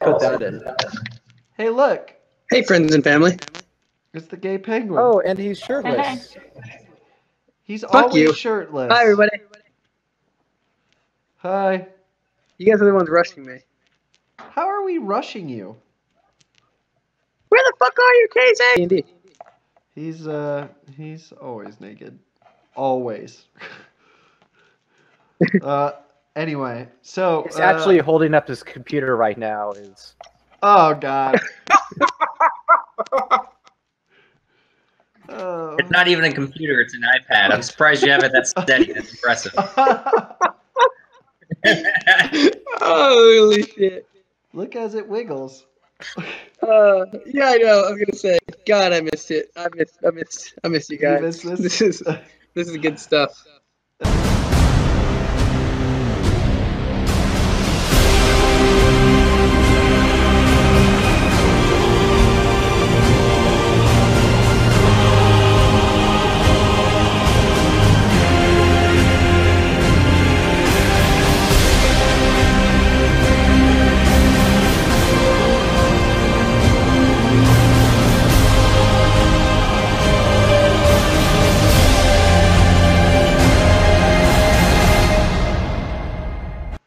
put that in. Hey, look. Hey, friends and family. It's the gay penguin. Oh, and he's shirtless. He's Fuck always you. shirtless. Hi, everybody. Hi. You guys are the ones rushing me. How are we rushing you? Where the fuck are you, Casey? Indeed. He's always naked. Always. Anyway, so... He's actually holding up his computer right now. Oh, God. Oh. It's not even a computer, it's an iPad. I'm surprised you have it that steady. That's impressive. Holy shit. Look as it wiggles. Yeah, I know. I was gonna say, God, I missed it. I miss you guys. You missed this? This is good stuff.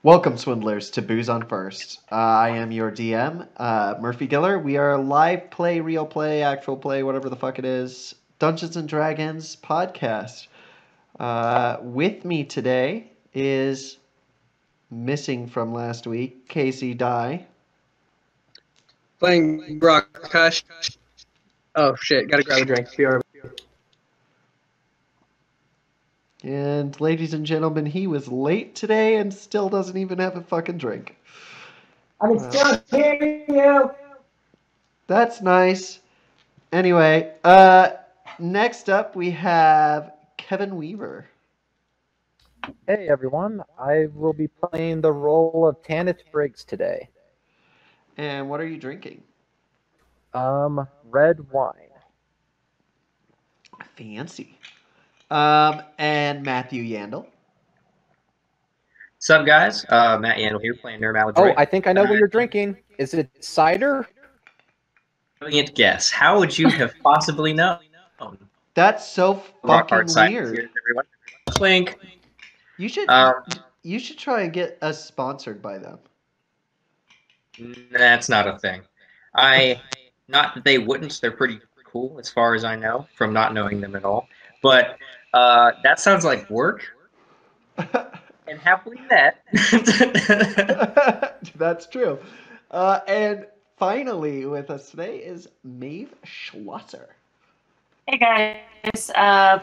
Welcome, swindlers, to Booze on First. I am your DM, Murphy Giller. We are a live play, real play, actual play, whatever the fuck it is, Dungeons and Dragons podcast. With me today is missing from last week, Casey Dye. Playing Brock Hush. Oh shit! Gotta grab a drink. BRB. And ladies and gentlemen, he was late today and still doesn't even have a fucking drink. I'm still hearing you. That's nice. Anyway, next up we have Kevin Weaver. Hey everyone, I will be playing the role of Tanith Briggs today. And what are you drinking? Red wine. Fancy. And Matthew Yandel. What's up, guys? Matt Yandel here, playing Nerd Maladroit. Oh, I think I know what you're drinking. Is it cider? Brilliant guess. How would you have possibly known? That's so Rock fucking hard cider. weird. Cheers, everyone. Clink. You should try and get us sponsored by them. That's not a thing. Not that they wouldn't. They're pretty cool, as far as I know, from not knowing them at all. But that sounds like work. And have we met? That's true. And finally with us today is Maeve Schlosser. Hey guys,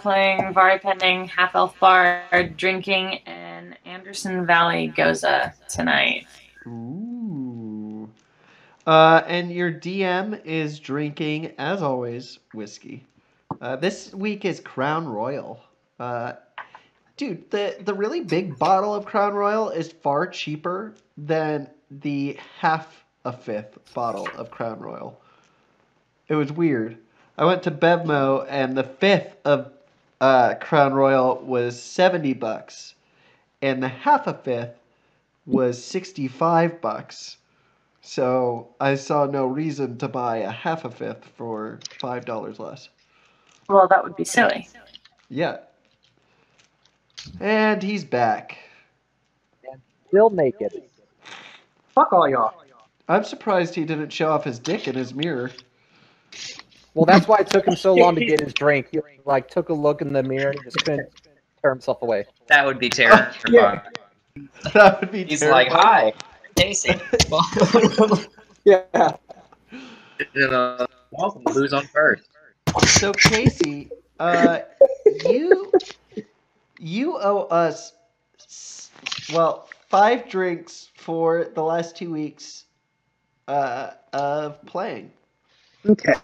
playing Vari Pending, Half Elf Bard, drinking in Anderson Valley Goza tonight. Ooh. And your DM is drinking, as always, whiskey. This week is Crown Royal. Dude, the really big bottle of Crown Royal is far cheaper than the half a fifth bottle of Crown Royal. It was weird. I went to Bevmo and the fifth of Crown Royal was $70, and the half a fifth was $65. So I saw no reason to buy a half a fifth for $5 less. Well, that would be silly. Yeah. And he's back. And still naked. Fuck all y'all. I'm surprised he didn't show off his dick in his mirror. Well, that's why it took him so long to get his drink. He took a look in the mirror and just couldn't tear himself away. That would be terrible. Yeah. That would be He's terrifying. like, hi, Casey. Yeah. Welcome to Booze on First. So Casey, you owe us 5 drinks for the last 2 weeks of playing. Okay.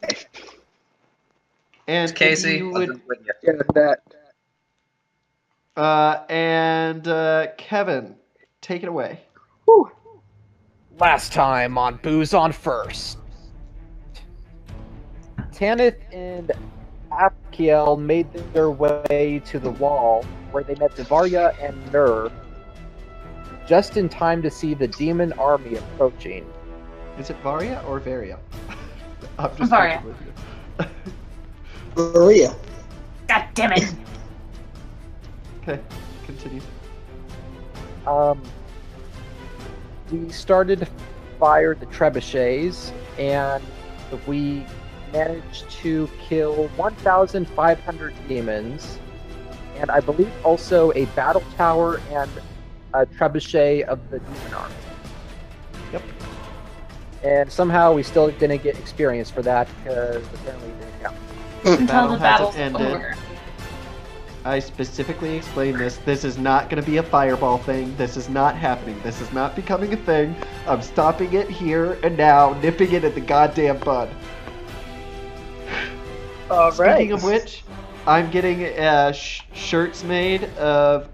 And Casey, you would, Yeah, that. and Kevin, take it away. Whew. Last time on Booze on First. Tanith and Apkiel made their way to the wall, where they met Devarya and Gnur, just in time to see the demon army approaching. Is it Varia or Varia? I'm just Varia. fucking with you. Maria. God damn it. Okay, continue. We started to fire the trebuchets, and we managed to kill 1,500 demons, and I believe also a battle tower and a trebuchet of the demon army. Yep. And somehow we still didn't get experience for that because apparently it didn't count. Until the battle's hasn't ended. over. I specifically explained this. This is not going to be a fireball thing. This is not happening. This is not becoming a thing. I'm stopping it here and now, nipping it at the goddamn bud. All right. Speaking of which, I'm getting shirts made of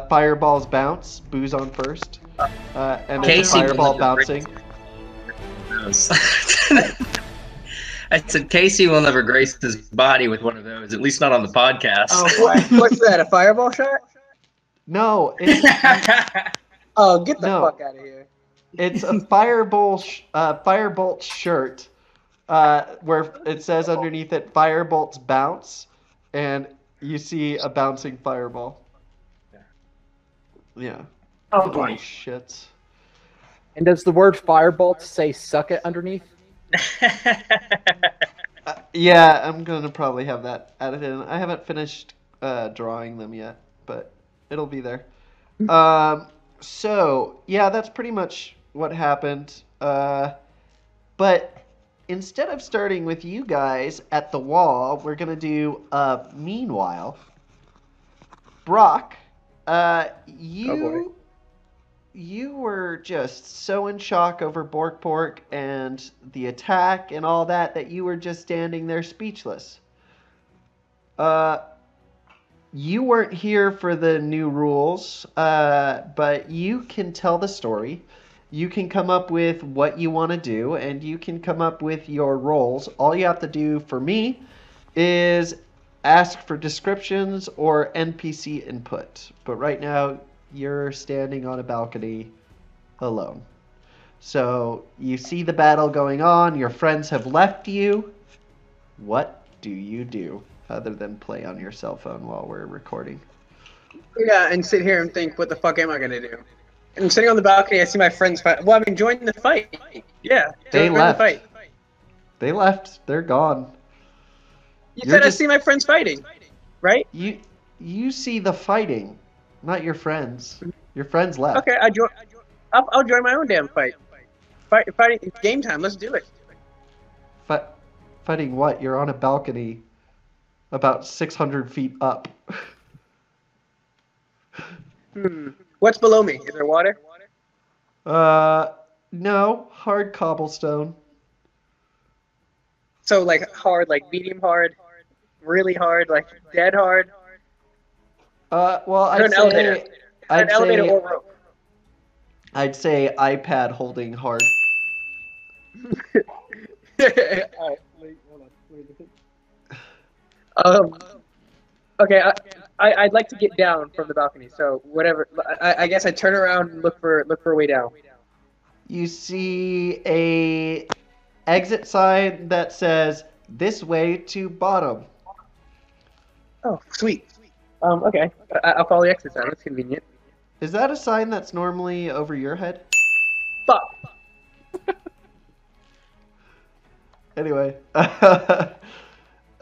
Fireballs Bounce, booze on first, and then Casey Fireball will bouncing. I said Casey will never grace his body with one of those, at least not on the podcast. Oh boy. What's that? A fireball shot? No, it's Oh, get the No. fuck out of here. it's a Firebolt shirt where it says underneath it Firebolts Bounce, and you see a bouncing fireball. Yeah. Oh Holy boy. shit. And does the word firebolt say suck it underneath? Yeah, I'm gonna probably have that added in. I haven't finished drawing them yet, but it'll be there. So yeah, that's pretty much what happened. But instead of starting with you guys at the wall, we're gonna do meanwhile. Brock, you were just so in shock over Bork and the attack and all that you were just standing there speechless. You weren't here for the new rules, but you can tell the story. You can come up with what you want to do, and you can come up with your roles. All you have to do for me is ask for descriptions or NPC input. But right now, you're standing on a balcony alone. So you see the battle going on. Your friends have left you. What do you do other than play on your cell phone while we're recording? Yeah, and sit here and think, what the fuck am I gonna do? And I'm sitting on the balcony, I see my friends fight. Well, I mean, join the fight. Yeah, They join left. the fight. They left. They're gone. You You're said just- I see my friends fighting, right? You see the fighting, not your friends. Your friends left. Okay, I'll join my own damn fight. Fighting, it's game time. Let's do it. But fighting what? You're on a balcony about 600 feet up. What's below me? Is there water? No. Hard cobblestone. So like hard, like medium hard, really hard, like dead hard. Well, Or I'd an elevator. say... An elevator or rope. I'd say iPad holding hard. Alright, wait, hold on. Okay, I'd like to get down from the balcony. So whatever, I guess I turn around and look for a way down. You see a exit sign that says "This way to bottom." Oh, sweet. Okay, I'll follow the exit sign. That's convenient. Is that a sign that's normally over your head? Fuck. Anyway. I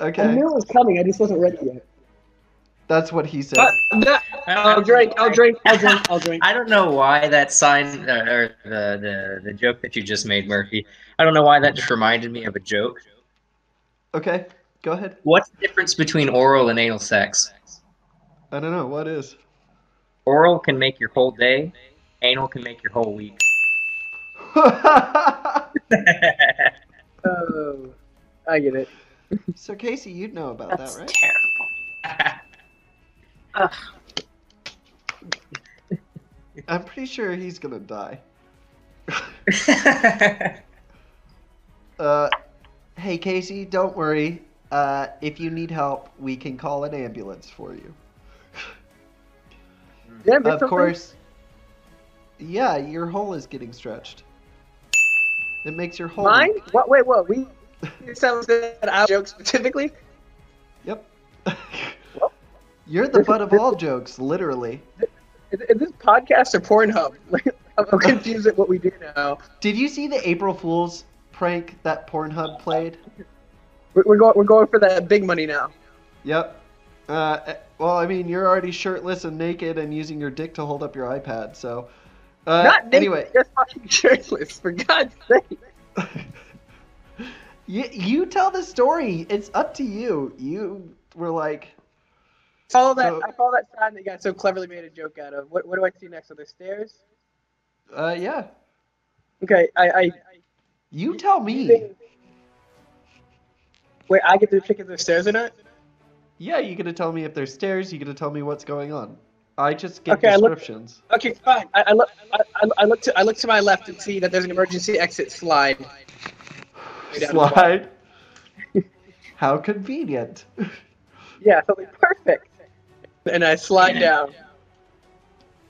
Okay. knew it was coming. I just wasn't ready yet. That's what he said. I'll drink. I don't know why that sign or the joke that you just made, Murphy. I don't know why that just reminded me of a joke. Okay, go ahead. What's the difference between oral and anal sex? I don't know. What is? Oral can make your whole day. Anal can make your whole week. Oh, I get it. So, Casey, you'd know about That's that, right? terrible. Ugh. I'm pretty sure he's gonna die. Hey, Casey, don't worry. If you need help, we can call an ambulance for you. Did I miss Of something? course. Yeah, your hole is getting stretched. It makes your whole Mine? week. What? Wait, what? You sound that our joke specifically? Yep. Well, You're the butt of all jokes, literally. Is this podcast or Pornhub? I'm confused at what we do now. Did you see the April Fool's prank that Pornhub played? We're going for that big money now. Yep. Well, I mean, you're already shirtless and naked and using your dick to hold up your iPad, so... Not naked, anyway. just fucking shirtless, for God's sake. You tell the story. It's up to you. You were like... I follow that sign that you guys so cleverly made a joke out of. What do I see next? Are there stairs? Yeah. Okay, You tell me. Wait, I get to pick if there's stairs or not? Yeah, you gotta tell me if there's stairs. You gotta tell me what's going on. I just get Okay, descriptions. Okay, fine. I look to my left and see that there's an emergency exit slide. Slide. How convenient. Yeah, something perfect. And I slide down.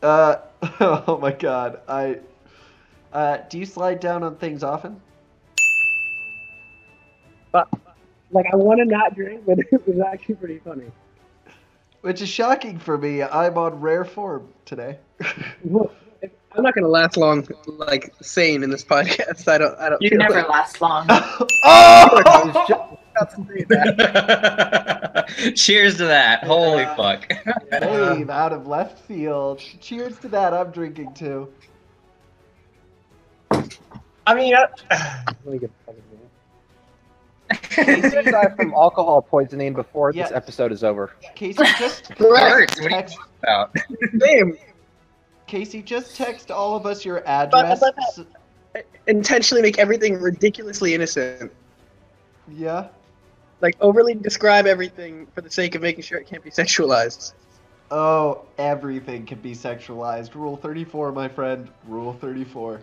Oh my god. Do you slide down on things often? Like, I want to not drink, but it was actually pretty funny. Which is shocking for me. I'm on rare form today. I'm not gonna last long, like, sane in this podcast. I don't. You feel never like- last long. Oh! About to say that. Cheers to that. Holy fuck. Dave, out of left field. Cheers to that. I'm drinking too. I mean, Let me get Casey died from alcohol poisoning before Yeah. this episode is over. Casey, just Hurts. What are you text. talking about? damn. Casey, just text all of us your address. Intentionally make everything ridiculously innocent. Yeah. Like, overly describe everything for the sake of making sure it can't be sexualized. Oh, everything can be sexualized. Rule 34, my friend. Rule 34.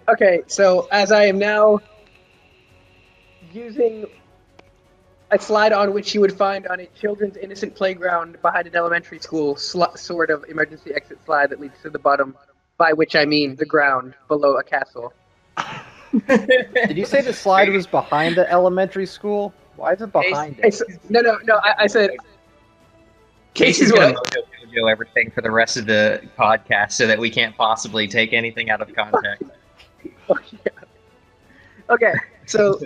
Okay, so as I am now using a slide on which you would find on a children's innocent playground behind an elementary school, sort of emergency exit slide that leads to the bottom, by which I mean the ground below a castle. Did you say the slide was behind the elementary school? Why is it behind it? No, I said... Casey's Casey's gonna what? mojo everything for the rest of the podcast so that we can't possibly take anything out of context. Oh, yeah. Okay, so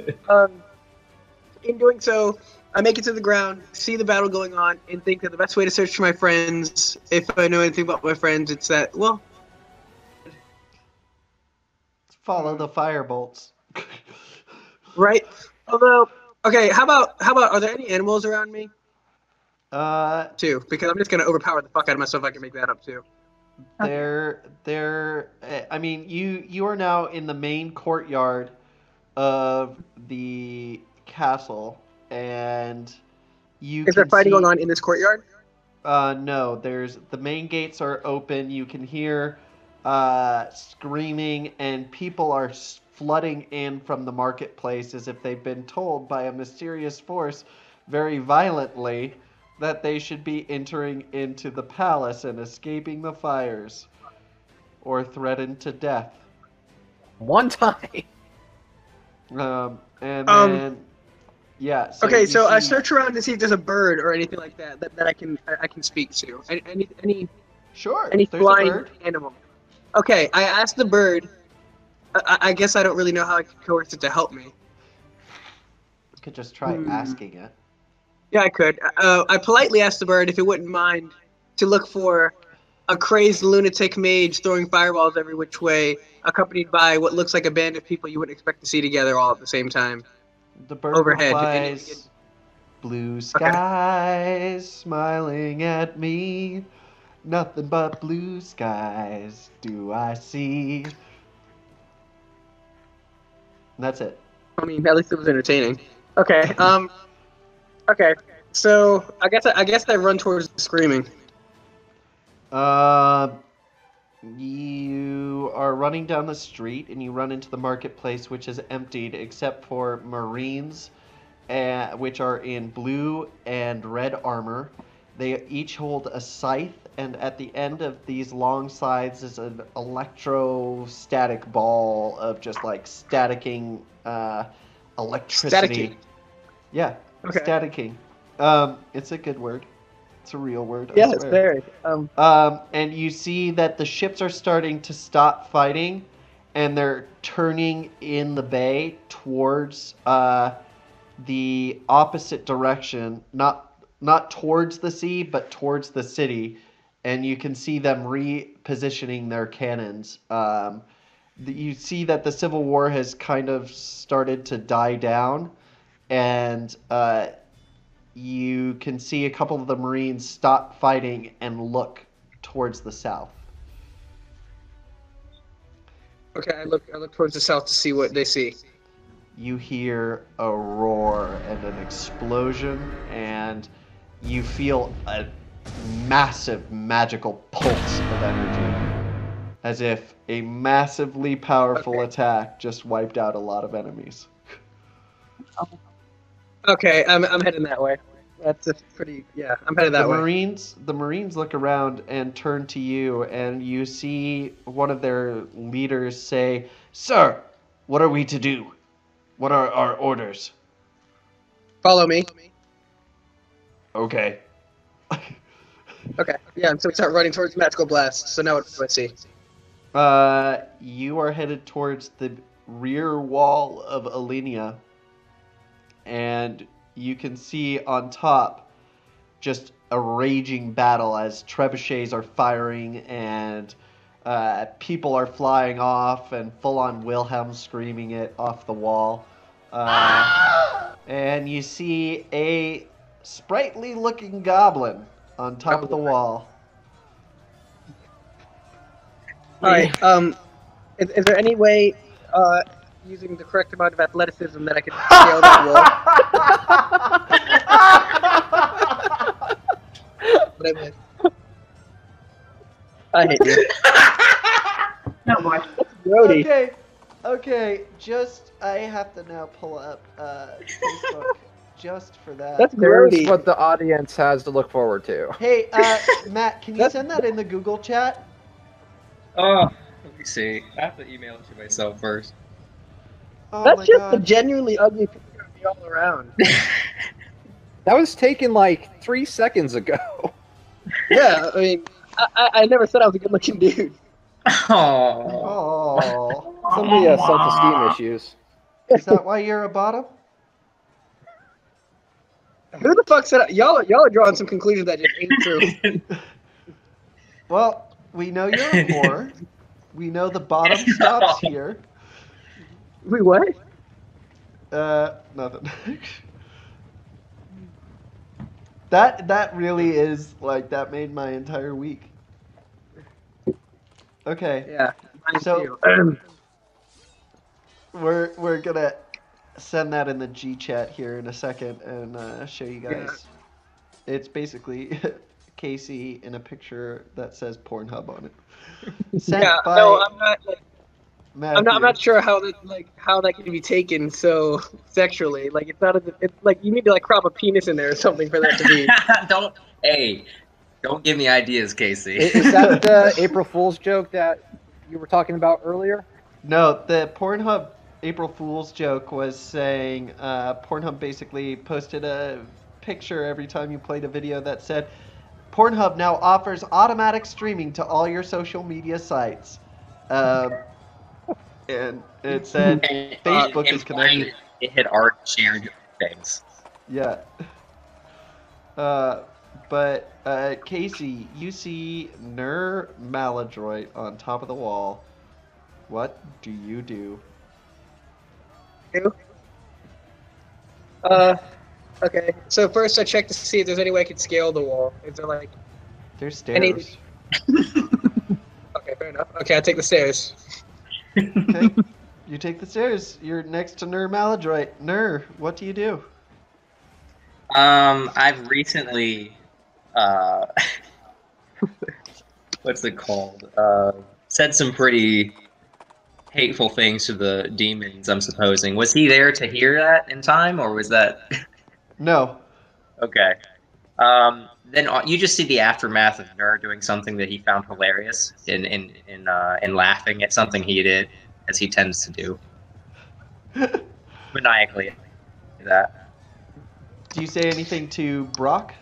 in doing so, I make it to the ground, see the battle going on, and think that the best way to search for my friends, if I know anything about my friends, it's that, well... Follow the firebolts. Right? Although, okay, how about, are there any animals around me? Too, because I'm just gonna overpower the fuck out of myself if I can make that up too. I mean, you are now in the main courtyard of the castle, and you Is there can fighting see- going on in this courtyard? No, the main gates are open. You can hear screaming, and people are flooding in from the marketplace as if they've been told by a mysterious force very violently that they should be entering into the palace and escaping the fires or threatened to death. One time. And then yeah. Okay, you so I see- search around to see if there's a bird or anything like that I can speak to. Any Sure. any there's a flying bird. animal. Okay, I asked the bird. I guess I don't really know how I could coerce it to help me. You could just try asking it. Yeah, I could. I politely asked the bird if it wouldn't mind to look for a crazed lunatic mage throwing fireballs every which way, accompanied by what looks like a band of people you wouldn't expect to see together all at the same time. The bird Overhead. replies, "Blue skies smiling at me, nothing but blue skies do I see." And that's it. I mean, at least it was entertaining. Okay. Okay. So I guess I run towards the screaming. You are running down the street and you run into the marketplace, which is emptied except for Marines, which are in blue and red armor. They each hold a scythe and at the end of these long slides is an electrostatic ball of just like staticking electricity. Staticking. Yeah, Okay. staticking. It's a good word. It's a real word, I Yeah, it's swear. very. And you see that the ships are starting to stop fighting, and they're turning in the bay towards the opposite direction, not towards the sea, but towards the city. And you can see them repositioning their cannons. You see that the Civil War has kind of started to die down, and you can see a couple of the Marines stop fighting and look towards the south. Okay, I look towards the south to see what they see. You hear a roar and an explosion, and you feel a massive magical pulse of energy, as if a massively powerful attack just wiped out a lot of enemies. Okay, I'm heading that way. That's a pretty. Yeah, I'm headed that way. The Marines look around and turn to you, and you see one of their leaders say, "Sir, what are we to do? What are our orders?" Follow me. Okay. Okay. Yeah, and so we start running towards the magical blast. So now what do I see? You are headed towards the rear wall of Alenia, and you can see on top just a raging battle as trebuchets are firing and people are flying off and full-on Wilhelm screaming it off the wall. And you see a sprightly-looking goblin on top of the wall. All right. Is there any way, using the correct amount of athleticism, that I can scale that wall? I hate you. No boy. Grody. Okay, I have to now pull up Facebook just for that. That's There's grody. what the audience has to look forward to. Hey, Matt, can you send that in the Google chat? Oh, let me see. I have to email it to myself first. Oh That's my just a god. genuinely ugly picture of me all around. That was taken like 3 seconds ago. Yeah, I mean, I never said I was a good-looking dude. Oh. Oh. Somebody has self-esteem issues. Is that why you're a bottom? Who the fuck said y'all are drawing some conclusions that just ain't true. Well, we know you're a whore. We know the bottom stops here. Wait, what? Nothing. That really is like that made my entire week. Okay. Yeah. So we're gonna send that in the G chat here in a second and show you guys. Yeah. It's basically Casey in a picture that says Pornhub on it. Sent by no, I'm not. Matthew. I'm not sure how that can be taken so sexually. Like it's not. It's like you need to like crop a penis in there or something for that to be. Don't give me ideas, Casey. Is that the April Fool's joke that you were talking about earlier? No, the Pornhub April Fool's joke was saying Pornhub basically posted a picture every time you played a video that said, Pornhub now offers automatic streaming to all your social media sites. And it said Facebook is connected. It had already shared things. Yeah. But Casey, you see Gnur Maladroit on top of the wall. What do you do? Okay. So first I check to see if there's any way I can scale the wall. Is there like... There's stairs. Okay, fair enough. Okay, I'll take the stairs. Okay. You take the stairs. You're next to Gnur Maladroit. Gnur, what do you do? I've recently, what's it called? Said some pretty hateful things to the demons, I'm supposing. Was he there to hear that in time, or was that... No. Okay. Then you just see the aftermath of Gnur doing something that he found hilarious in laughing at something he did, as he tends to do maniacally. That. Do you say anything to Brock?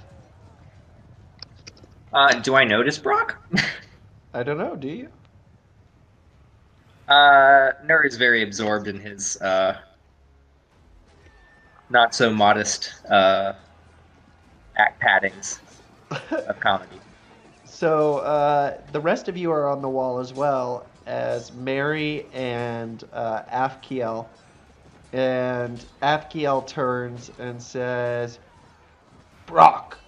Do I notice Brock? I don't know. Do you? Gnur is very absorbed in his not so modest act paddings of comedy. So the rest of you are on the wall as well as Mary and Afkiel. And Afkiel turns and says, Brock,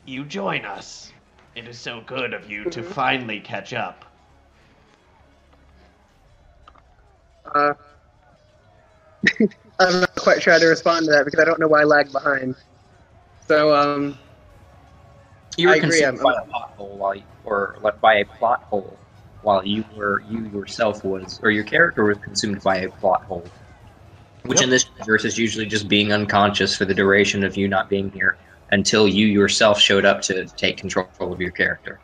you join us. It is so good of you to finally catch up. I'm not quite sure how to respond to that because I don't know why I lagged behind. So, You were I agree, consumed by a pothole by a plot hole while you yourself was, or your character was consumed by a plot hole. Which in this universe is usually just being unconscious for the duration of you not being here until you yourself showed up to take control of your character.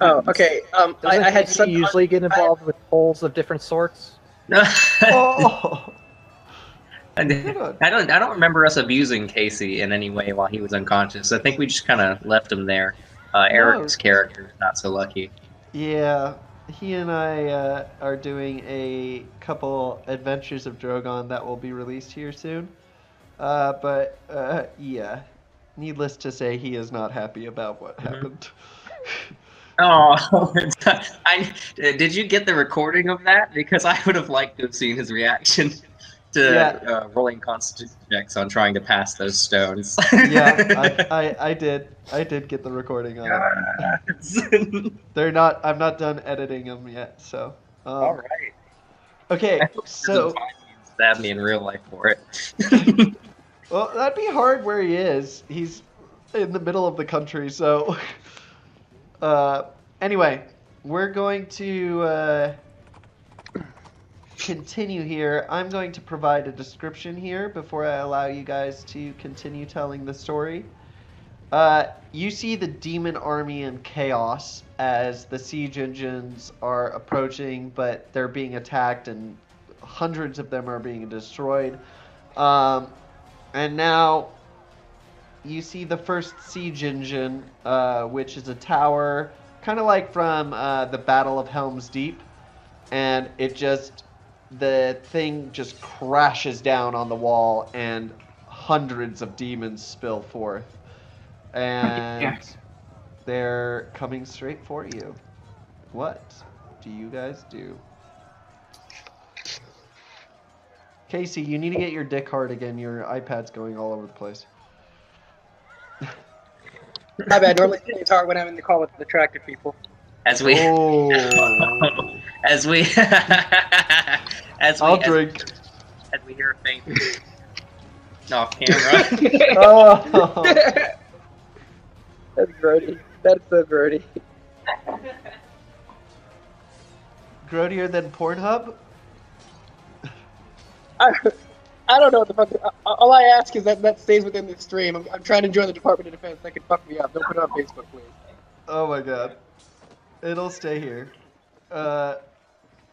Oh, okay. I had Doesn't he usually get involved with holes of different sorts? Oh! I don't remember us abusing Casey in any way while he was unconscious. I think we just kind of left him there. Eric's character is not so lucky. Yeah, he and I are doing a couple Adventures of Drogon that will be released here soon. But yeah, needless to say, he is not happy about what happened. Oh, did you get the recording of that? Because I would have liked to have seen his reaction to rolling constitution checks on trying to pass those stones. Yeah, I did. I did get the recording on it. They're not. I'm not done editing them yet. So. All right. Okay, so. Stab me in real life for it. Well, that'd be hard where he is. He's in the middle of the country, so. Anyway, we're going to continue here. I'm going to provide a description here before I allow you guys to continue telling the story. You see the demon army in chaos as the siege engines are approaching, but they're being attacked and hundreds of them are being destroyed. And now you see the first siege engine, which is a tower, kind of like from the Battle of Helm's Deep. And the thing just crashes down on the wall and hundreds of demons spill forth. And they're coming straight for you. What do you guys do? Casey, you need to get your dick hard again. Your iPad's going all over the place. My bad. Normally it's hard when I'm in the call with attractive people. As we I'll drink. As we hear a faint off camera. Oh. That's grody. That's so grody. Grodier than Pornhub? I don't know what the fuck. All I ask is that stays within the stream. I'm trying to join the Department of Defense. That could fuck me up. Don't put it on Facebook, please. Oh my god. It'll stay here. I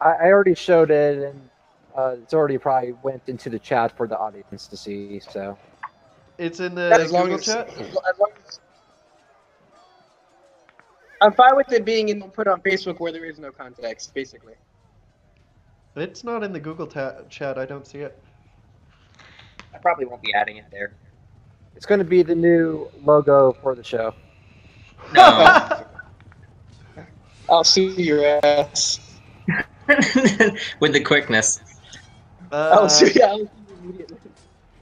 already showed it, and it's already probably went into the chat for the audience to see. So it's in the Google chat. I'm fine with it being put on Facebook where there is no context, basically. It's not in the Google chat. I don't see it. I probably won't be adding it there. it's going to be the new logo for the show. No. I'll see your ass. With the quickness. I'll see you immediately.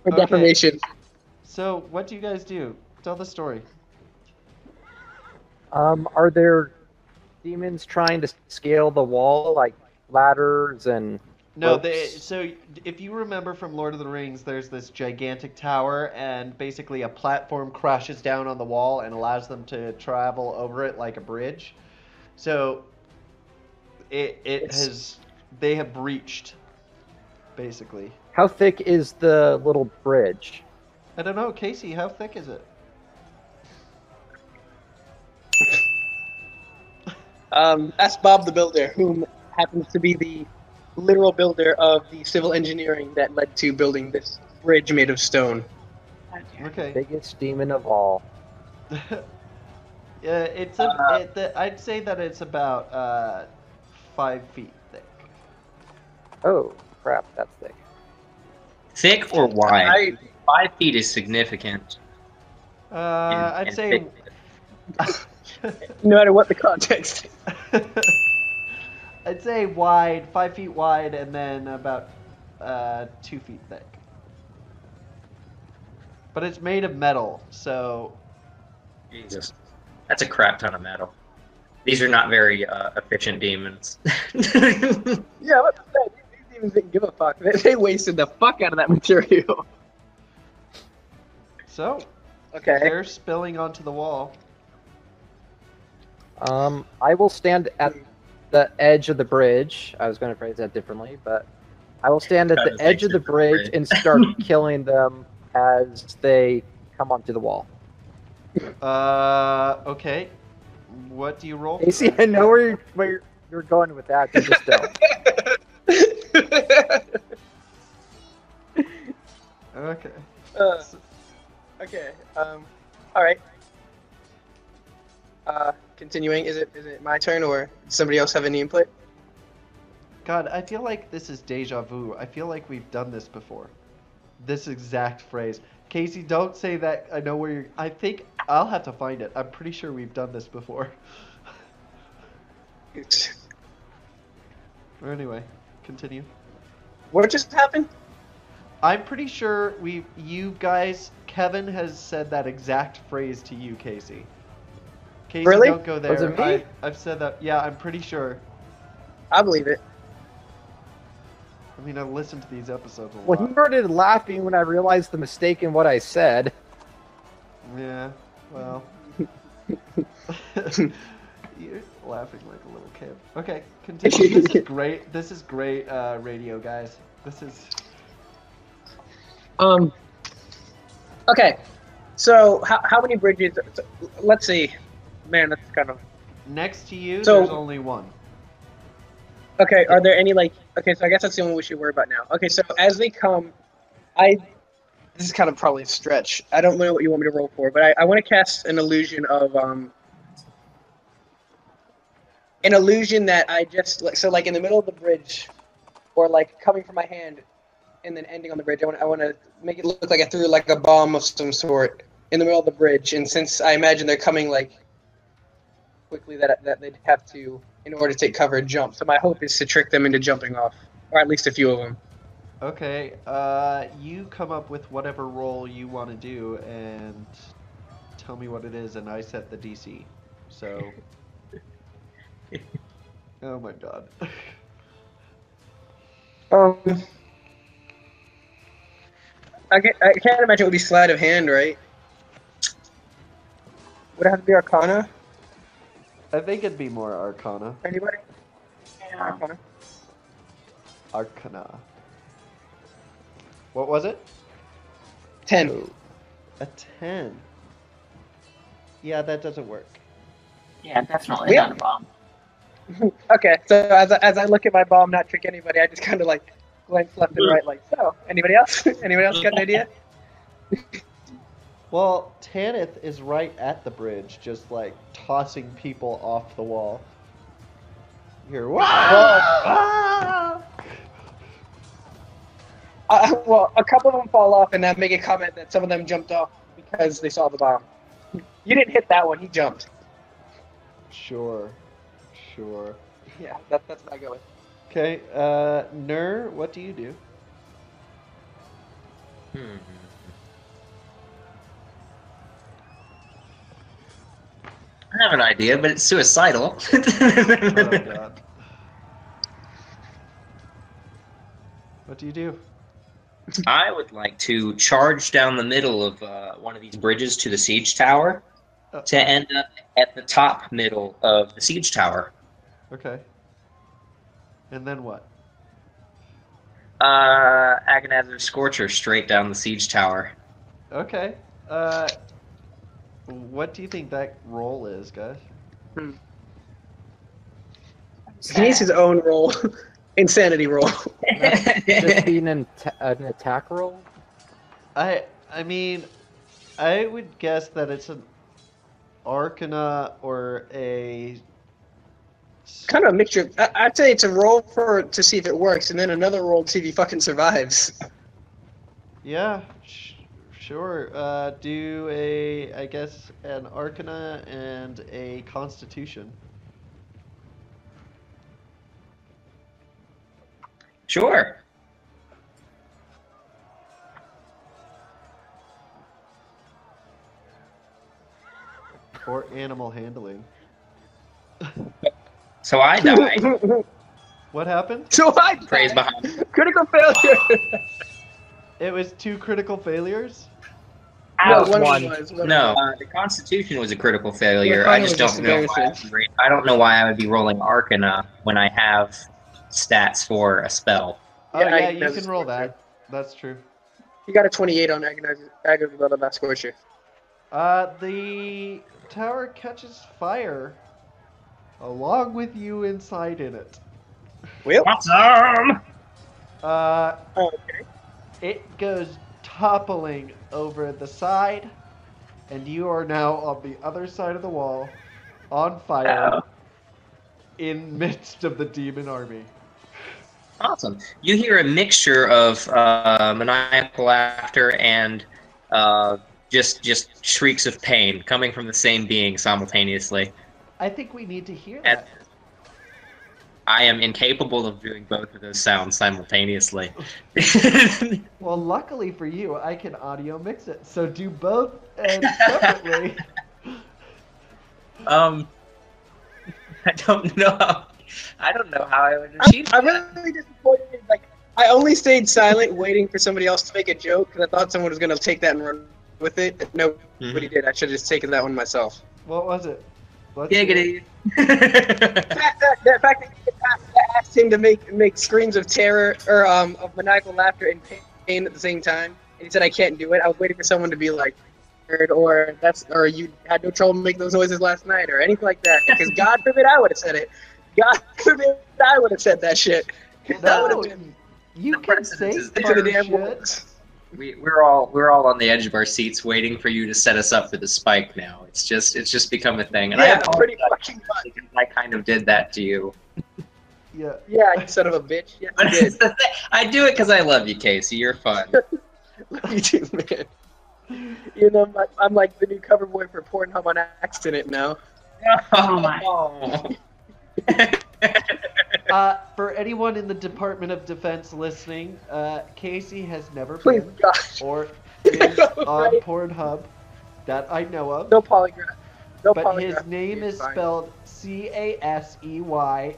For defamation. So, what do you guys do? Tell the story. Are there demons trying to scale the wall, like ladders and No, ropes? so if you remember from Lord of the Rings, there's this gigantic tower, and basically a platform crashes down on the wall and allows them to travel over it like a bridge. So they have breached, basically. How thick is the little bridge? I don't know, Casey, how thick is it? Ask Bob the Builder, whom happens to be the literal builder of the civil engineering that led to building this bridge made of stone. Okay. Biggest demon of all. Yeah, I'd say that it's about 5 feet thick. Oh, crap, that's thick. Thick or wide? 5 feet is significant. I'd and say. No matter what the context. I'd say wide, 5 feet wide, and then about 2 feet thick. But it's made of metal, so. Jesus, that's a crap ton of metal. These are not very efficient demons. Yeah, what the These demons didn't give a fuck. They wasted the fuck out of that material. So, Okay. they're spilling onto the wall. I will stand at the edge of the bridge. I was going to phrase that differently, but I will stand at the edge of the bridge and start killing them as they come onto the wall. Okay. What do you roll? Casey, I know where you're going with that. You just don't. Okay. Okay. All right. Continuing. Is it my turn or does somebody else have any input? God, I feel like this is deja vu. I feel like we've done this before. This exact phrase. Casey, don't say that. I know where you're. I think I'll have to find it. I'm pretty sure we've done this before. Or anyway, continue. What just happened? I'm pretty sure you guys, Kevin has said that exact phrase to you, Casey. Casey, Really? don't go there. Was it me? I've said that. Yeah, I'm pretty sure. I believe it. I mean, I listened to these episodes a Well, lot. he started laughing when I realized the mistake in what I said. Yeah, well. You're laughing like a little kid. Okay, continue. This is great. This is great radio, guys. This is... Okay. So how many bridges? Let's see. Man, that's kind of. Next to you, So- there's only one. Okay. Are there any like? Okay, so I guess that's the only one we should worry about now. Okay, so as they come, this is kind of probably a stretch. I don't know what you want me to roll for, but I want to cast an illusion of an illusion that I just so like in the middle of the bridge, or like coming from my hand, and then ending on the bridge. I want to make it look like I threw like a bomb of some sort in the middle of the bridge, and since I imagine they're coming like quickly, that they'd have to, in order to take cover, jump. So my hope is to trick them into jumping off, or at least a few of them. Okay, you come up with whatever roll you want to do and tell me what it is, and I set the DC. So... Oh my god. I can't imagine it would be sleight of hand, right? Would it have to be Arcana? I think it'd be more Arcana. Anybody? Yeah. Arcana. Arcana. What was it? 10. A 10. Yeah, that doesn't work. Yeah, definitely Yeah. not a bomb. Okay, so as I look at my bomb, not trick anybody, I just kind of like glance left and right, like, so, anybody else? Anybody else got an idea? Well, Tanith is right at the bridge, just like tossing people off the wall. Here, Well, well, a couple of them fall off, and I make a comment that some of them jumped off because they saw the bomb. You didn't hit that one, he jumped. Sure. Yeah, that's what I go with. Okay, Gnur, what do you do? I have an idea, but it's suicidal. Oh god. What do you do? I would like to charge down the middle of one of these bridges to the siege tower to end up at the top middle of the siege tower. Okay. And then what? Agonizer's Scorcher straight down the siege tower. Okay. What do you think that roll is, guys? He needs his own roll. Insanity roll. Just being an attack roll. I mean, I would guess that it's an Arcana or a. Kind of a mixture. I'd say it's a roll to see if it works, and then another roll to see if he fucking survives. Yeah, sure. Do I guess, an Arcana and a Constitution. Sure. Or animal handling. So I died. What happened? So I Praise behind. critical failure. It was 2 critical failures? No, Ouch. one One. was. No, the Constitution was a critical failure. Yeah, I just was don't know. embarrassing. I don't know why I would be rolling Arcana when I have stats for a spell. Oh, Yeah, yeah, I- you that's can roll true. that. That's true. He got a 28 on agonize without a mass scorcher. The tower catches fire along with you inside in it. Well, Awesome. okay. It goes toppling over the side, and you are now on the other side of the wall, on fire, Oh. in midst of the demon army. Awesome. You hear a mixture of maniacal laughter and just shrieks of pain coming from the same being simultaneously. I think we need to hear that. I am incapable of doing both of those sounds simultaneously. Well, luckily for you, I can audio mix it. So do both and separately. I don't know. I don't know how I would achieve I'm that. really disappointed. Like, I only stayed silent, waiting for somebody else to make a joke because I thought someone was gonna take that and run with it. Nobody did. I should have just taken that one myself. What was it? Let's hear it. Giggity. The fact that I asked him to make screams of terror or of maniacal laughter and pain at the same time, and he said I can't do it. I was waiting for someone to be like, or you had no trouble making those noises last night or anything like that. Because God forbid I would have said it. God forbid I would have said that shit. That would No, have been you can say Precedence is into the fire damn shit. woods. We're all on the edge of our seats waiting for you to set us up for the spike now. It's just become a thing. And Yeah, I pretty apologize fucking much. because I kind of did that to you. Yeah. Yeah, you son of a bitch. Yes, But you it's the thing. I do it because I love you, Casey. You're fun. did. You too, man. You know, I'm like the new cover boy for Pornhub on accident now. Oh my. For anyone in the Department of Defense listening, Casey has never Please, been God. or is on Right. Pornhub that I know of. No polygraph. No But polygraph. his name is Fine. spelled Caseydye.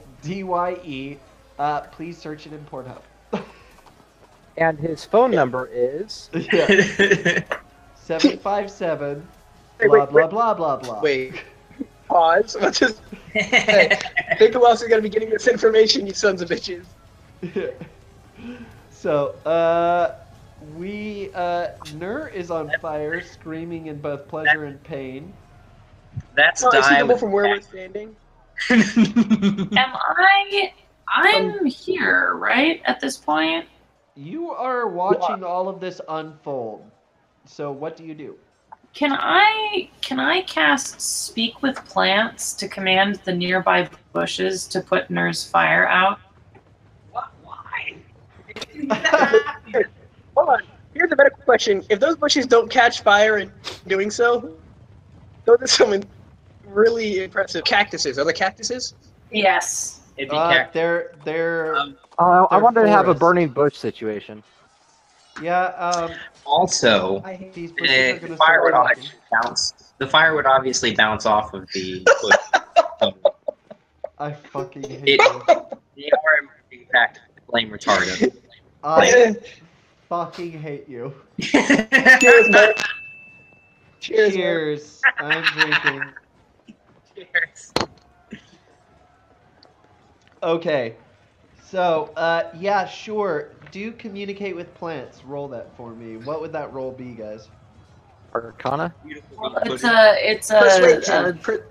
Please search it in Pornhub. And his phone number is. Yeah. 757 Hey, blah wait, blah wait. blah blah blah. Wait. Pause. Let's just think who else is gonna be getting this information, you sons of bitches. So, Gnur is on fire, screaming in both pleasure and pain. That's Oh, is he die the one with from where we're standing? I'm here, right? At this point? You are watching all of this unfold. So, what do you do? Can I cast Speak with Plants to command the nearby bushes to put Gnur's fire out? Why? Hold on. Here's a better question. If those bushes don't catch fire in doing so, those are some really impressive cactuses. Are they cactuses? Yes. It'd be cactus. They're I They're wanted to have a forest. burning bush situation. yeah. Also, I hate these bushes are the gonna fire would start talking. obviously bounce. The fire would obviously bounce off of the bush. I fucking hate It- you. They are in fact flame retardant. I fucking hate you. Cheers, man. Cheers, man. Cheers. I'm drinking. Cheers. Okay. So, yeah, sure. Do communicate with plants. Roll that for me. What would that roll be, guys? Arcana? It's a Persuade.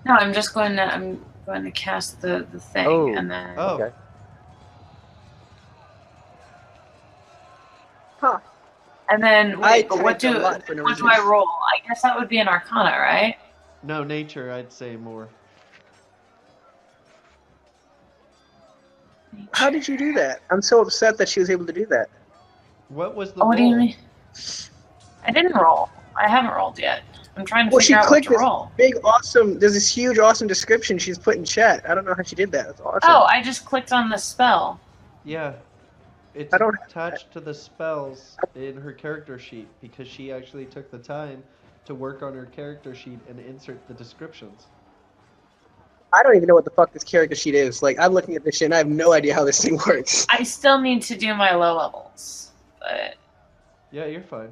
no, I'm just going to going to cast the thing, Oh. and then Oh, Okay. Huh. and then wait, but what typed a do lot for no what do reason. I roll? I guess that would be an Arcana, right? no, nature, I'd say more. How did you do that? I'm so upset that she was able to do that. What was the Oh, what do you roll? mean? I didn't roll. I haven't rolled yet. I'm trying to Well, she figure out what clicked to this roll. big, awesome. There's this huge, awesome description she's put in chat. I don't know how she did that. That's awesome. Oh, I just clicked on the spell. Yeah. It's I don't- attached to the spells in her character sheet because she actually took the time to work on her character sheet and insert the descriptions. I don't even know what the fuck this character sheet is. Like, I'm looking at this shit and I have no idea how this thing works. I still need to do my low levels, but Yeah, you're fine.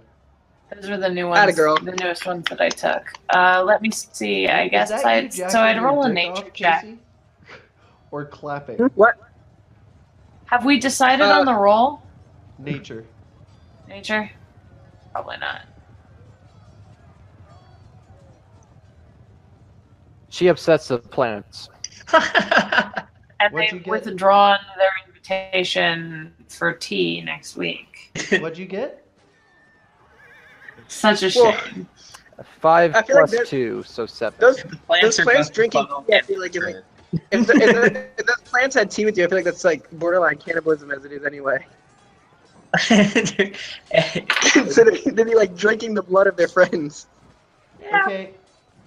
those were the new Atta ones, girl. the newest ones that I took. Let me see. I Is guess that you I'd jacking so I'd your roll a dick nature off, check. Casey? Or clapping? What? Have we decided on the roll? Nature. Nature? Probably not. She upsets the plants. And What'd you they've get? withdrawn their invitation for tea next week. What'd you get? Such a Well, shame. 5 I feel like plus they're- 2, so 7. Those Plants are plants both drinking funnel tea, I and feel like, is like hatred. if those plants had tea with you, I feel like that's like borderline cannibalism as it is anyway. Instead of they'd be like drinking the blood of their friends. Okay,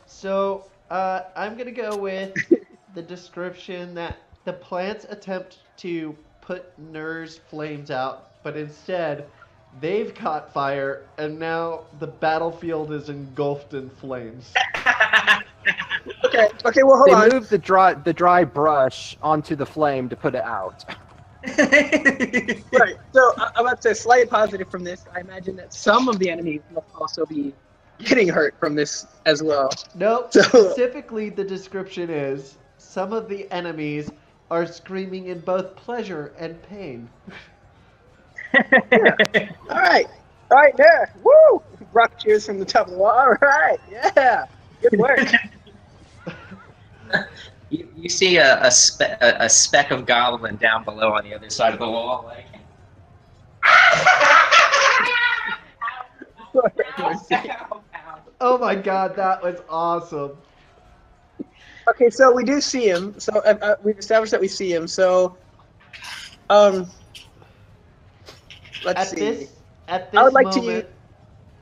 so I'm gonna go with the description that the plants attempt to put Gnur's flames out, but instead they've caught fire and now the battlefield is engulfed in flames. Okay, well, hold They on. move the dry brush onto the flame to put it out. Right, so I'm about to say slight positive from this. I imagine that some of the enemies must also be getting hurt from this as well. Nope, So- specifically the description is some of the enemies are screaming in both pleasure and pain. All right, there. Woo! Rock cheers from the top of the wall. All right, yeah, good work. You see a speck of goblin down below on the other side of the wall, like. Oh my god, that was awesome. Okay, so we do see him. So we've established that we see him. So, let's see. At this I would like to moment, use.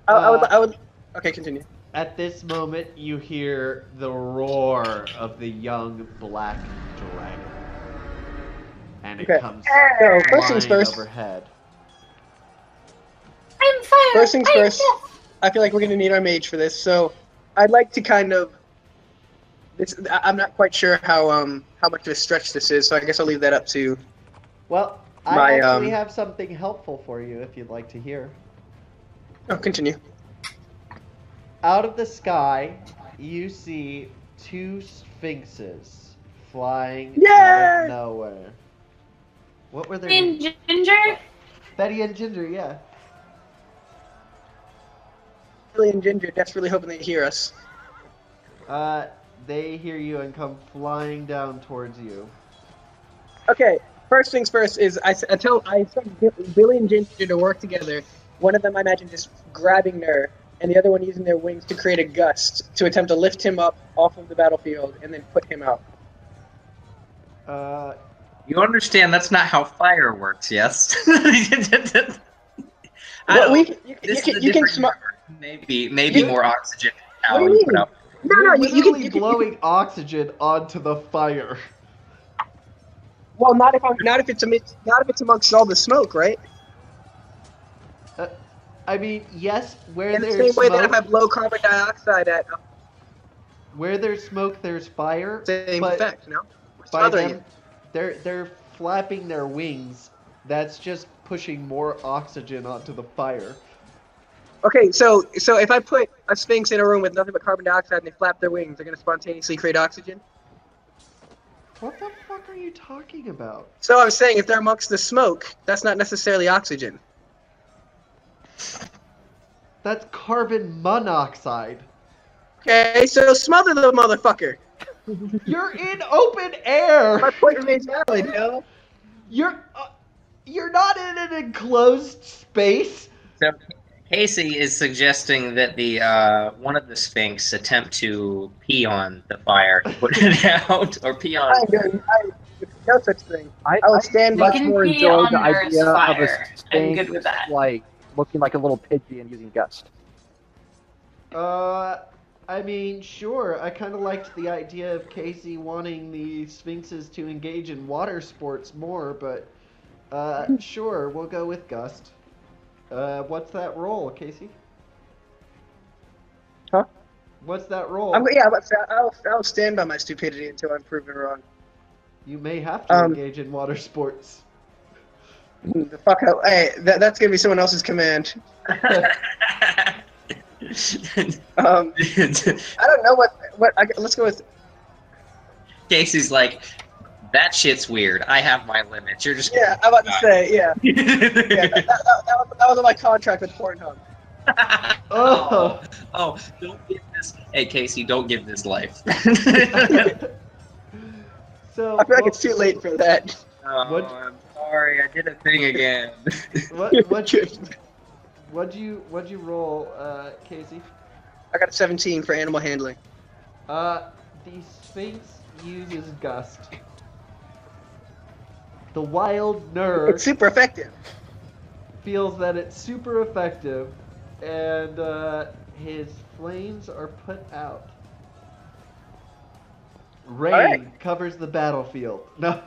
I would. Okay, continue. at this moment, you hear the roar of the young black dragon, and it Okay. comes So first things flying first. overhead. I'm fire. First things I'm first. death. I feel like we're gonna need our mage for this. So, I'd like to kind of. I'm not quite sure how much of a stretch this is. So I guess I'll leave that up to. Well, My, I actually have something helpful for you if you'd like to hear. Oh, continue. Out of the sky, you see two sphinxes flying Yay! out of nowhere. What were their names? And Ginger? Betty and Ginger, yeah. Billy and Ginger desperately hoping they hear us. They hear you and come flying down towards you. Okay, first things first is I said Billy and Ginger to work together. One of them, I imagine, just grabbing Gnur, and the other one using their wings to create a gust to attempt to lift him up off of the battlefield and then put him out. You understand that's not how fire works, yes? Well, you This can is a different sm- universe. Maybe more oxygen. What do you mean? Put out. No, You're you literally can. blowing oxygen onto the fire. Well, not if it's amongst all the smoke, right? I mean, yes, where In the there's same way that if I smoke, blow carbon dioxide at where there's smoke, there's fire. same but effect, no? We're by smothering them, it. they're flapping their wings. That's just pushing more oxygen onto the fire. Okay, so if I put a sphinx in a room with nothing but carbon dioxide and they flap their wings, they're gonna spontaneously create oxygen. What the fuck are you talking about? So I was saying, if they're amongst the smoke, that's not necessarily oxygen. That's carbon monoxide. Okay, so smother the motherfucker. You're in open air. My point remains valid, yo. You're not in an enclosed space. So Casey is suggesting that the one of the Sphinx attempt to pee on the fire to put it out, or pee on. No such thing. I will stand You by. can more pee enjoy on the Nurse idea of a fire. I'm good Sphinx, with that. like looking like a little Pidgey and using Gust. I mean, sure. I kind of liked the idea of Casey wanting the Sphinxes to engage in water sports more, but sure, we'll go with Gust. What's that roll, Casey? Huh? What's that roll? I'll stand by my stupidity until I'm proven wrong. You may have to engage in water sports. The fuck out. Hey, that's gonna be someone else's command. I don't know what. Let's go with. Casey's like, that shit's weird. I have my limits. You're just Yeah, I'm about to say. Yeah. That was on my contract with Pornhub. Oh. Oh, don't give this. Hey, Casey, don't give this life. So I feel like it's too late for that. Oh, I'm sorry. I did a thing again. What'd you roll, Casey? I got a 17 for animal handling. The Sphinx uses Gust. The wild Gnur It's super effective. feels that it's super effective, and his flames are put out. Rain covers the battlefield. No,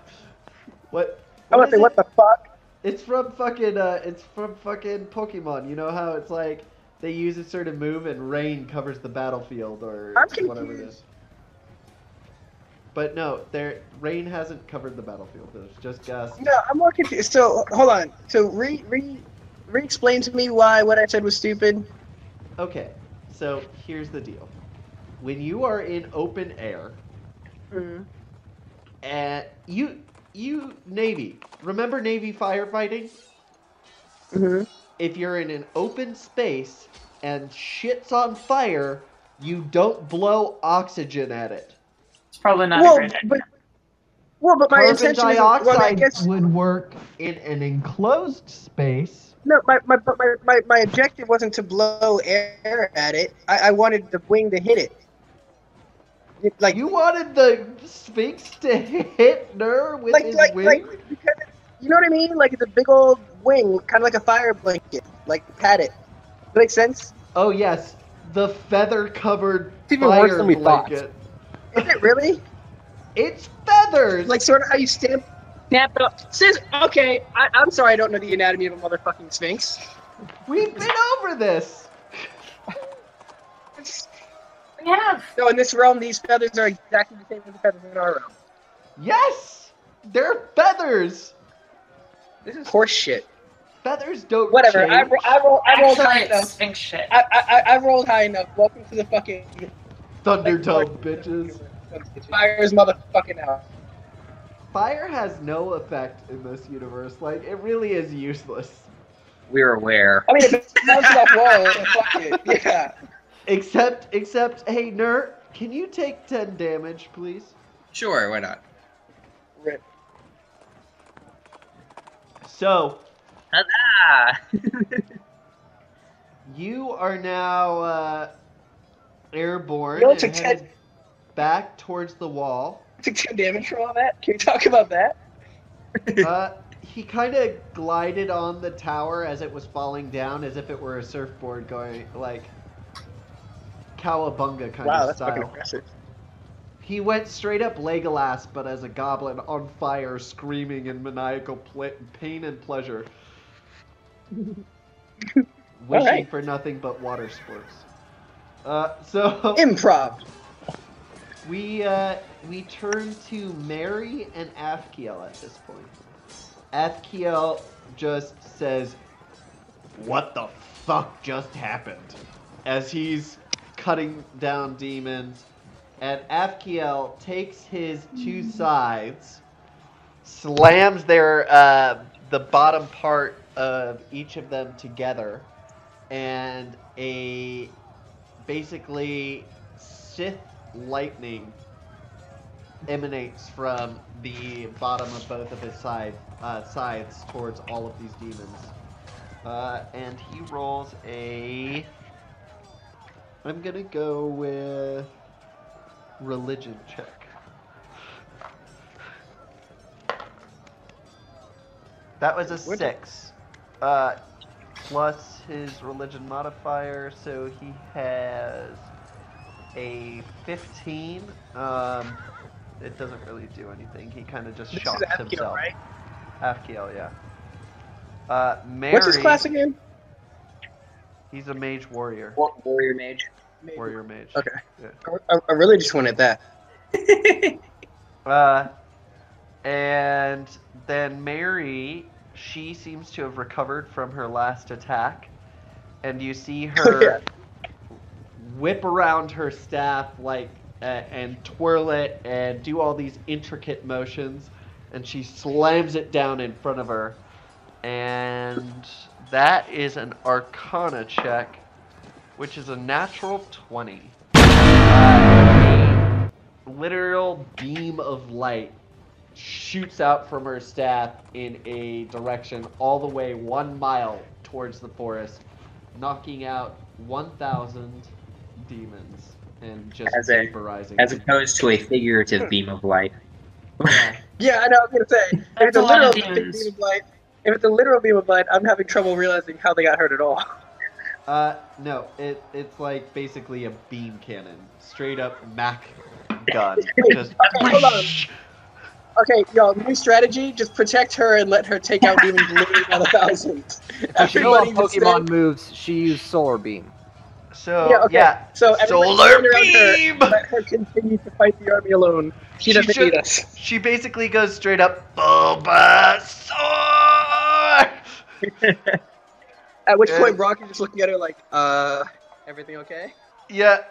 what? I want to say, what the fuck? It's from fucking Pokemon. You know how it's like they use a certain move and rain covers the battlefield or whatever it is. But no, rain hasn't covered the battlefield. It's just Gust. No, I'm more confused. So, hold on. So, re-explain to me why what I said was stupid. Okay, so here's the deal. When you are in open air, and you Navy, remember Navy firefighting? Mm-hmm. If you're in an open space and shit's on fire, you don't blow oxygen at it. It's probably not a great idea. But my Carbon intention is, dioxide would work in an enclosed space. No, my objective wasn't to blow air at it. I wanted the wing to hit it. Like, you wanted the Sphinx to hit Gnur with his wing? Because you know what I mean? Like, it's a big old wing, kind of like a fire blanket. Like, pat it. Does that make sense? Oh, yes. The feather-covered even worse fire than we thought. Is blanket. it really? It's feathers! Like, sort of how you snap it up. Okay, I'm sorry I don't know the anatomy of a motherfucking Sphinx. We've been over this! We have. No, in this realm, these feathers are exactly the same as the feathers in our realm. Yes! They're feathers! This is horse shit. Feathers don't Whatever, change. I rolled Actually, high it's enough. Sphinx shit. I rolled high enough. Welcome to the fucking Thunderdome, bitches. Fire's motherfucking out. Fire has no effect in this universe. Like, it really is useless. We're aware. I mean, if it bounces off wall, fuck it. Yeah. Except, hey, Gnur, can you take 10 damage, please? Sure, why not? Rip. So, Huzzah! you are now airborne You only and took headed back towards the wall. Took 10 damage from all that? Can we talk about that? He kind of glided on the tower as it was falling down, as if it were a surfboard going, like, cowabunga kind Wow, of that's fucking style. impressive. He went straight up Legolas, but as a goblin on fire, screaming in maniacal pain and pleasure. Wishing right. for nothing but water sports. So Improv. we turn to Mary and Afkiel at this point. Afkiel just says, "What the fuck just happened?" as he's cutting down demons. And Afkiel takes his two sides, slams their the bottom part of each of them together, and a basically Sith lightning emanates from the bottom of both of his sides towards all of these demons. And he rolls a... I'm going to go with religion check. That was a 6. Plus his religion modifier, so he has a 15. It doesn't really do anything. He kind of just This shocks is Afkiel, himself. right? Afkiel, yeah. Mary, What's his class again? he's a mage warrior. Warrior mage. Warrior mage. Okay. Yeah. I really just wanted that. And then Mary, she seems to have recovered from her last attack. And you see her whip around her staff and twirl it and do all these intricate motions. And she slams it down in front of her. And that is an Arcana check, which is a natural 20. A literal beam of light shoots out from her staff in a direction all the way 1 mile towards the forest, knocking out 1,000 demons and just vaporizing as them. opposed to a figurative beam of light. Yeah. Yeah, I know. I was gonna say, if That's it's a a lot literal of beam demons. of light, if it's a literal beam of light, I'm having trouble realizing how they got hurt at all. No, it's like basically a beam cannon, straight up Mac gun. Just Hold on. Okay, y'all, new strategy: just protect her and let her take out demons literally by the thousands. So she on Everybody just stay- Pokemon moves, she used Solar Beam. So Yeah, okay. So everybody solar stand around beam. her, let her continue to fight the army alone. She doesn't need us. She basically goes straight up Bulbasaur. At which point Brock is just looking at her like, everything okay? Yeah.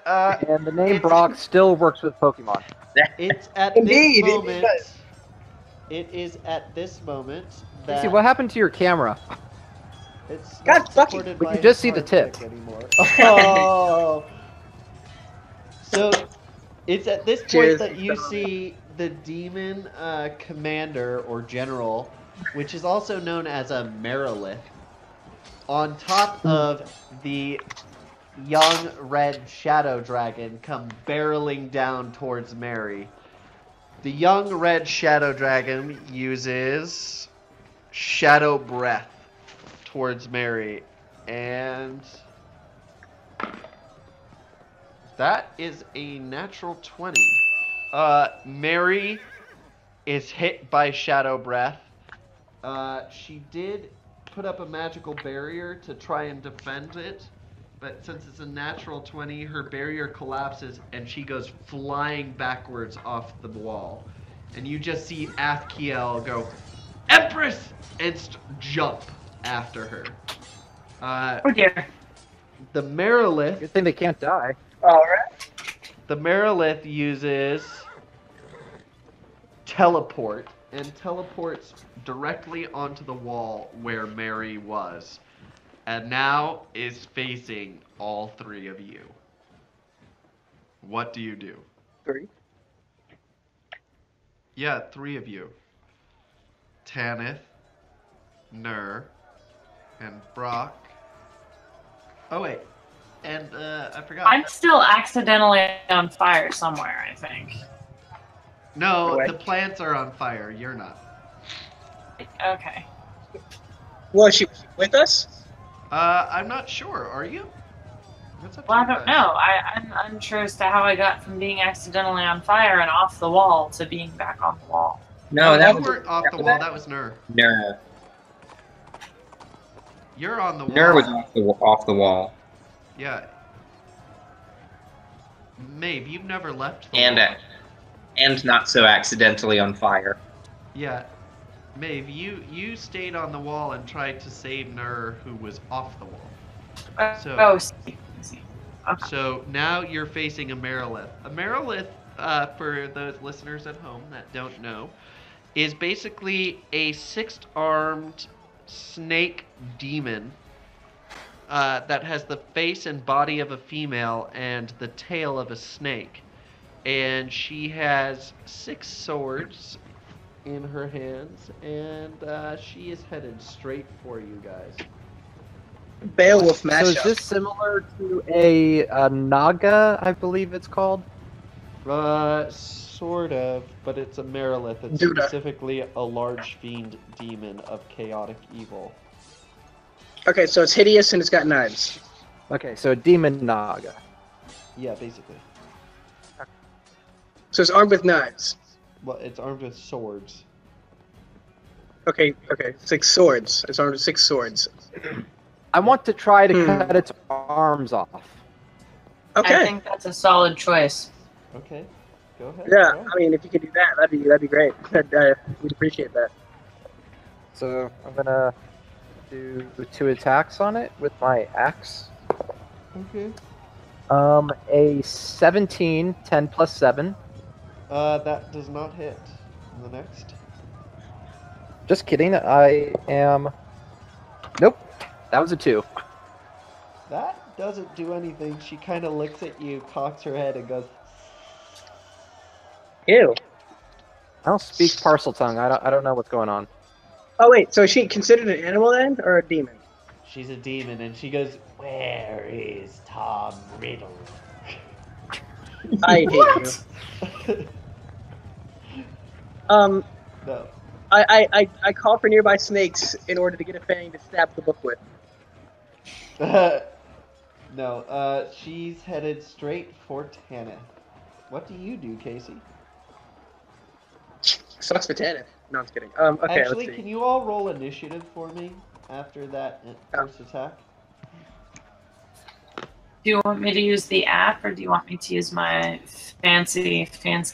And the name it's- Brock still works with Pokemon. It's at Indeed, this it moment. does. It is at this moment that Casey, what happened to your camera? it's God not fucking- supported We by can just see hard the tip. dick anymore. Oh. So it's at this point Cheers. that you see the demon commander or general, which is also known as a Merilith, on top of the young red shadow dragon come barreling down towards Mary. The young red shadow dragon uses shadow breath towards Mary, and that is a natural 20. Mary is hit by shadow breath. She did put up a magical barrier to try and defend it, but since it's a natural 20, her barrier collapses and she goes flying backwards off the wall. And you just see Athkiel go, Empress! And jump after her. Oh dear. The Merilith, Good thing they can't die. Alright. the Merilith uses teleport and teleports directly onto the wall where Mary was. And now is facing all three of you. What do you do? 3. Yeah, three of you. Tanith, Gnur, and Brock. Oh wait, and I forgot. I'm still accidentally on fire somewhere, I think. No, What? the plants are on fire. You're not. Okay. Was she with us? I'm not sure. Are you? What's up to Well, I you don't guys? know. I'm unsure as to how I got from being accidentally on fire and off the wall to being back on the wall. No, Oh, that you was weren't off the wall. That was Gnur. Gnur. You're on the wall. Gnur was off the wall. Yeah. Maeve, you've never left the And wall. and not so accidentally on fire. Yeah. Maeve, you stayed on the wall and tried to save Gnur, who was off the wall. So- Oh, see. Okay. So now you're facing a Merilith. A Merilith, for those listeners at home that don't know, is basically a six-armed snake demon that has the face and body of a female and the tail of a snake. and she has 6 swords in her hands, and she is headed straight for you guys. Beowulf So mashup. is this similar to a Naga, I believe it's called? Sort of, but it's a Merilith. It's Duda. specifically a large fiend demon of chaotic evil. Okay, so it's hideous and it's got knives. Okay, so a demon Naga. Yeah, basically. So it's armed with knives. Well, it's armed with swords. Okay, 6 swords. It's armed with 6 swords. I want to try to cut its arms off. Okay. I think that's a solid choice. Okay, go ahead. Yeah, go ahead. I mean, if you could do that, that'd be great. We'd appreciate that. So I'm gonna do 2 attacks on it with my axe. Okay. A 17, 10 plus 7. That does not hit. The next. Just kidding. I am. Nope. That was a 2. That doesn't do anything. She kind of looks at you, cocks her head, and goes, Ew. I don't speak parcel tongue. I don't know what's going on. Oh wait, so is she considered an animal then, or a demon? she's a demon, and she goes, "Where is Tom Riddle?" I hate you. No. I call for nearby snakes in order to get a fang to stab the book with. No, she's headed straight for Tanith. What do you do, Casey? Sucks for Tanith. No, I'm just kidding. Okay, Actually, let's see. can you all roll initiative for me after that first attack? Do you want me to use the app, or do you want me to use my fancy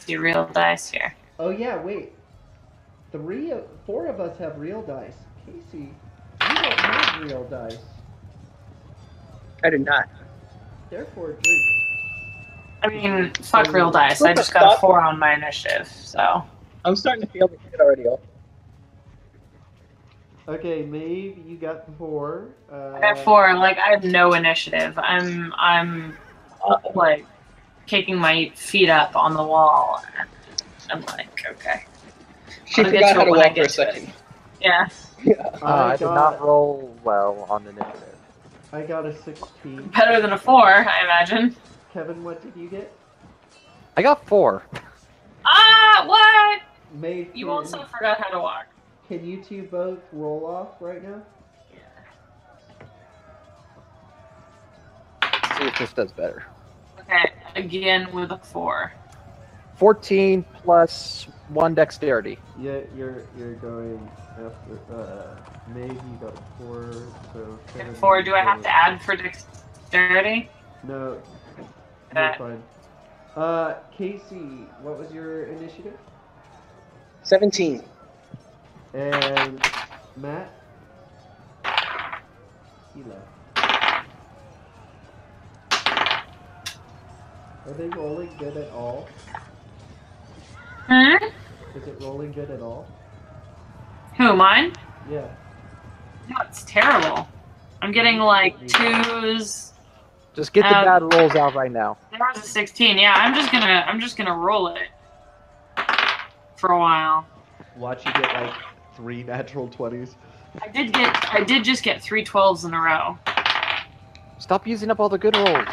real dice here? Oh yeah, wait. 4 of us have real dice. Casey, you don't have real dice. I did not. Therefore, drink. I mean, fuck real dice. I just got a 4 on my initiative, so. I'm starting to feel the shit already. Okay, Maeve, you got 4. I got 4. Like, I have no initiative. I'm like kicking my feet up on the wall. And I'm like, okay. She I'll get forgot to how it to when I walk for get a to second. it. Yeah. I did not roll well on initiative. I got a 16. Better than a 4, I imagine. Kevin, what did you get? I got 4. Ah, what? Maeve, You also forgot how to walk. can you two both roll off right now? See if this does better. Okay, again with a 4. 14 plus 1 dexterity. Yeah, you're going after Maeve. You got 4, so Kevin, 4. Do I have you to add for dexterity? No, That- you're fine. Casey, what was your initiative? 17. And Matt? He left. Are they rolling good at all? Hmm? Is it rolling good at all? Who, mine? Yeah. No, it's terrible. I'm getting like 2s. Just get the bad rolls out right now. There was a 16. Yeah, I'm just gonna roll it for a while. Watch you get like 3 natural 20s. I did just get 3 12s in a row. Stop using up all the good rolls.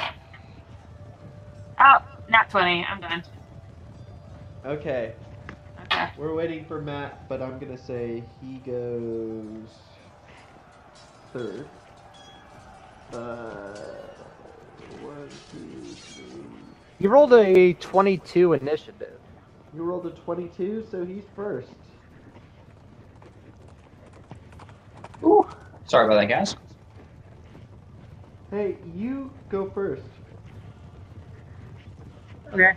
Oh, nat 20. I'm done. Okay. Okay. We're waiting for Matt, but I'm gonna say he goes 3rd. 1, 2, 3. You rolled a 22 initiative. You rolled a 22, so he's first. Ooh. Sorry about that, guys. Hey, you go first. Okay.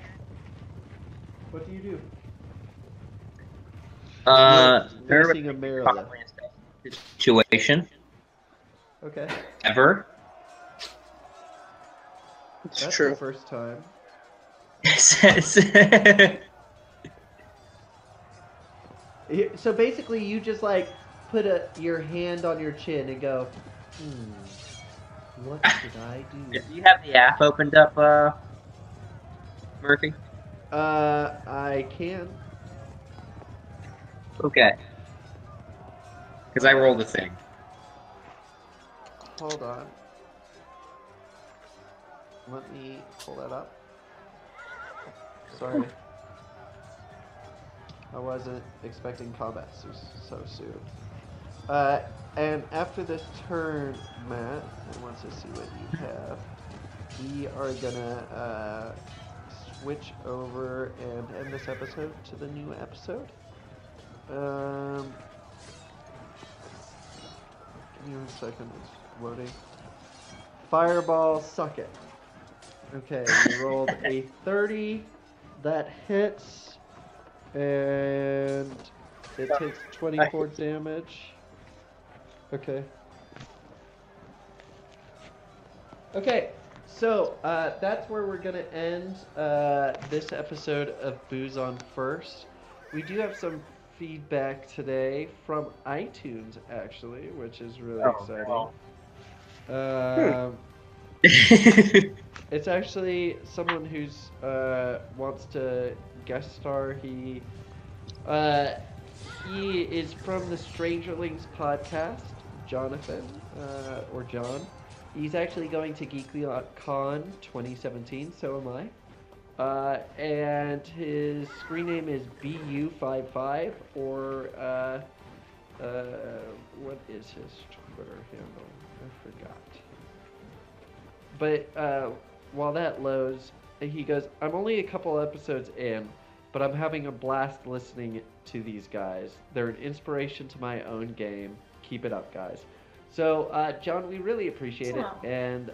What do you do? Never Facing a Maryland. situation Okay. ever. It's That's true. the first time. So basically, you just like put your hand on your chin and go, what should I do? Do you have the app opened up, Murphy? I can. Okay. Because I rolled a thing. Hold on. Let me pull that up. Sorry. I wasn't expecting combat so soon. And after this turn, Matt, and once I see what you have, we are gonna switch over and end this episode to the new episode. Give me 1 second, it's loading. Fireball, suck it. Okay, we rolled a 30. That hits, and it takes 24 damage. Okay. Okay, so that's where we're going to end this episode of Booze on First. We do have some feedback today from iTunes, actually, which is really exciting. It's actually someone who's wants to guest star. He is from the Strangerlings podcast, Jonathan, or John. He's actually going to GeeklyCon 2017, so am I. And his screen name is BU55, or what is his Twitter handle? I forgot. But while that loads, he goes, I'm only a couple episodes in, but I'm having a blast listening to these guys. They're an inspiration to my own game. Keep it up, guys. So, John, we really appreciate it, and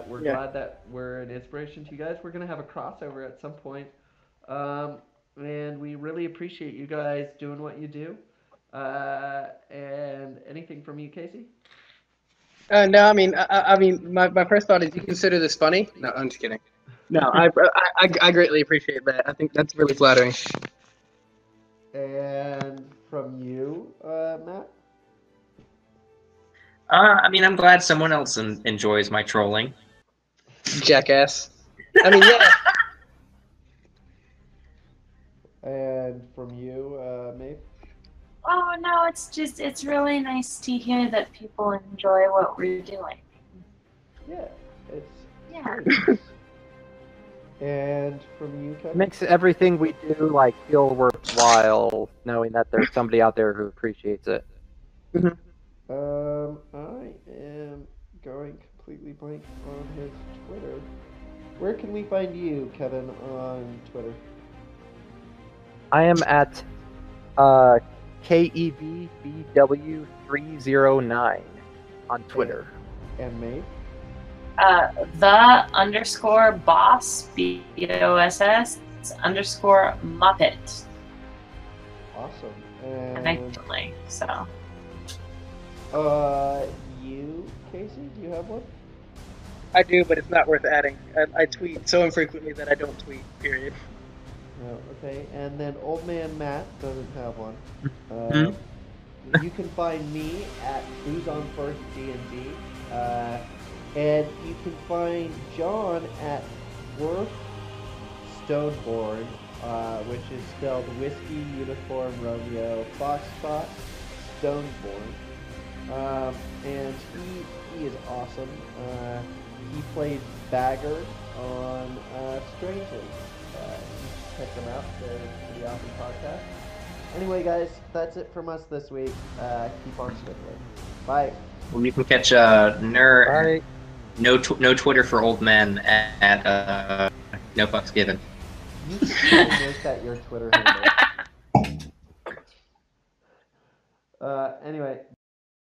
we're glad that we're an inspiration to you guys. We're going to have a crossover at some point, and we really appreciate you guys doing what you do. And anything from you, Casey? No, I mean, my first thought is, you consider this funny? No, I'm just kidding. No, I greatly appreciate that. I think that's really flattering. And from you, Matt? I mean, I'm glad someone else enjoys my trolling. Jackass. I mean, yeah. And from you, Maeve? Oh no, it's really nice to hear that people enjoy what we're doing. Yeah, Yeah. great. And from you, Kevin? It makes everything we do feel worthwhile, knowing that there's somebody out there who appreciates it. I am going completely blank on his Twitter. Where can we find you, Kevin, on Twitter? I am at KEVBW309 on Twitter. And Maeve? _boss BOSS _Muppet. Awesome. Connectedly, so. You, Casey, do you have one? I do, but it's not worth adding. I tweet so infrequently that I don't tweet, period. No, okay. And then Old Man Matt doesn't have one. You can find me at Who's on First D&D. And you can find John at Worth Stoneborn, which is spelled Whiskey Uniform Romeo Foxtrot Stoneborn. And he is awesome. He plays Bagger on Strangely. Check them out. They're a pretty awesome podcast. Anyway, guys, that's it from us this week. Keep on swiveling. Bye. Well, you can catch Gnur. Bye. No Twitter for old men at No Fucks Given. You can make that your Twitter handle. Anyway.